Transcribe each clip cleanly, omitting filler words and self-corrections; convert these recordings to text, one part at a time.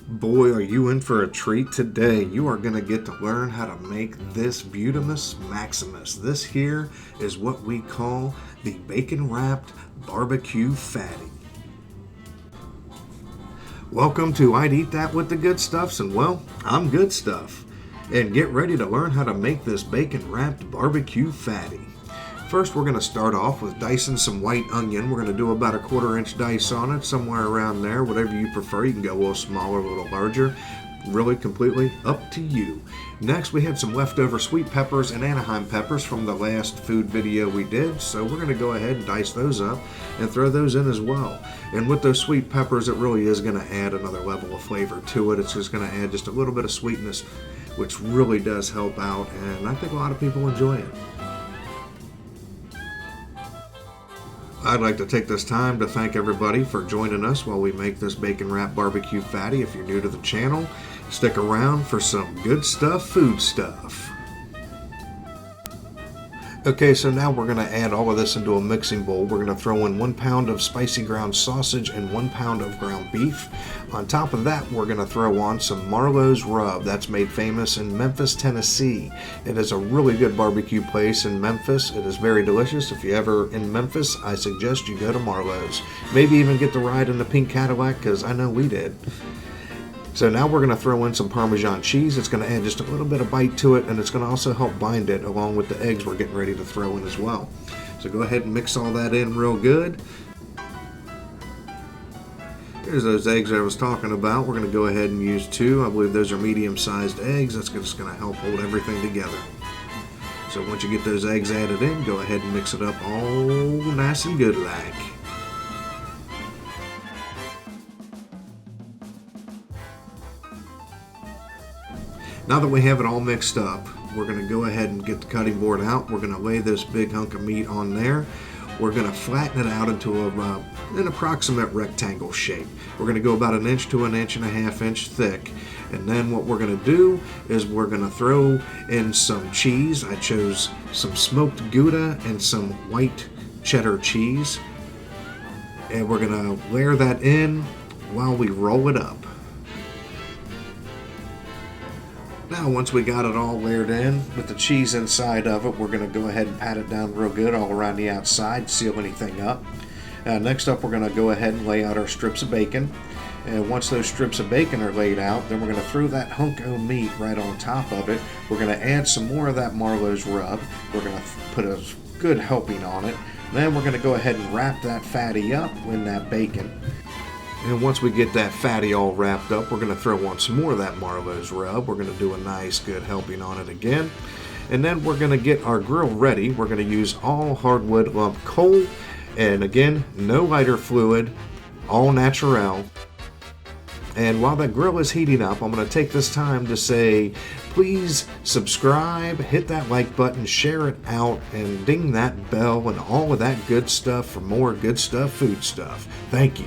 Boy, are you in for a treat today. You are going to get to learn how to make this Butimus Maximus. This here is what we call the bacon-wrapped barbecue fatty. Welcome to I'd Eat That with the Good Stuffs, and well, I'm Good Stuff. And get ready to learn how to make this bacon-wrapped barbecue fatty. First, we're going to start off with dicing some white onion. We're going to do about a 1/4-inch dice on it, somewhere around there, whatever you prefer. You can go a little smaller, a little larger. Really completely up to you. Next, we had some leftover sweet peppers and Anaheim peppers from the last food video we did, so we're going to go ahead and dice those up and throw those in as well. And with those sweet peppers, it really is going to add another level of flavor to it. It's just going to add just a little bit of sweetness, which really does help out, and I think a lot of people enjoy it. I'd like to take this time to thank everybody for joining us while we make this bacon wrap barbecue fatty. If you're new to the channel, stick around for some good stuff, food stuff. Okay, so now we're going to add all of this into a mixing bowl. We're going to throw in 1 pound of spicy ground sausage and 1 pound of ground beef. On top of that, we're going to throw on some Marlowe's rub. That's made famous in Memphis, Tennessee. It is a really good barbecue place in Memphis. It is very delicious. If you're ever in Memphis, I suggest you go to Marlowe's. Maybe even get the ride in the pink Cadillac, because I know we did. So now we're going to throw in some Parmesan cheese. It's going to add just a little bit of bite to it, and it's going to also help bind it along with the eggs we're getting ready to throw in as well. So go ahead and mix all that in real good. Here's those eggs I was talking about. We're going to go ahead and use 2. I believe those are medium-sized eggs. That's just going to help hold everything together. So once you get those eggs added in, go ahead and mix it up all nice and good like. Now that we have it all mixed up, we're going to go ahead and get the cutting board out. We're going to lay this big hunk of meat on there. We're going to flatten it out into an approximate rectangle shape. We're going to go about 1 inch to 1.5 inch thick. And then what we're going to do is we're going to throw in some cheese. I chose some smoked Gouda and some white cheddar cheese. And we're going to layer that in while we roll it up. Now, once we got it all layered in with the cheese inside of it, we're going to go ahead and pat it down real good all around the outside, seal anything up. Next up, we're going to go ahead and lay out our strips of bacon. And once those strips of bacon are laid out, then we're going to throw that hunk of meat right on top of it. We're going to add some more of that Marlowe's rub. We're going to put a good helping on it. Then we're going to go ahead and wrap that fatty up in that bacon. And once we get that fatty all wrapped up, we're going to throw on some more of that Marlowe's rub. We're going to do a nice good helping on it again. And then we're going to get our grill ready. We're going to use all hardwood lump coal. And again, no lighter fluid, all natural. And while that grill is heating up, I'm going to take this time to say, please subscribe, hit that like button, share it out, and ding that bell and all of that good stuff for more good stuff, food stuff. Thank you.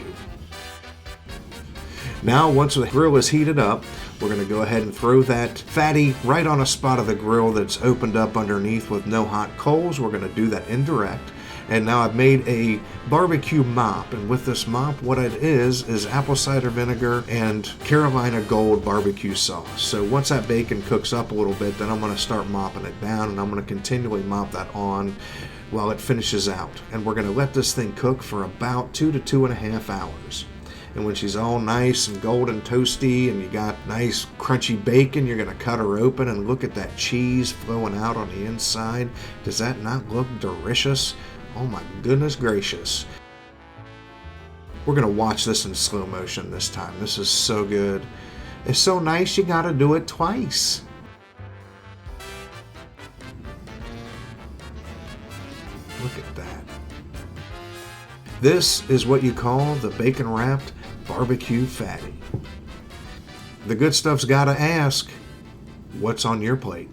Now, once the grill is heated up, we're going to go ahead and throw that fatty right on a spot of the grill that's opened up underneath with no hot coals. We're going to do that indirect. And now I've made a barbecue mop, and with this mop, what it is apple cider vinegar and Carolina Gold barbecue sauce. So once that bacon cooks up a little bit, then I'm going to start mopping it down, and I'm going to continually mop that on while it finishes out. And we're going to let this thing cook for about 2 to 2.5 hours. And when she's all nice and golden toasty and you got nice crunchy bacon, you're going to cut her open and look at that cheese flowing out on the inside. Does that not look delicious? Oh my goodness gracious. We're going to watch this in slow motion this time. This is so good. It's so nice you got to do it twice. Look at that. This is what you call the bacon wrapped barbecue fatty. The good stuff's gotta ask, what's on your plate?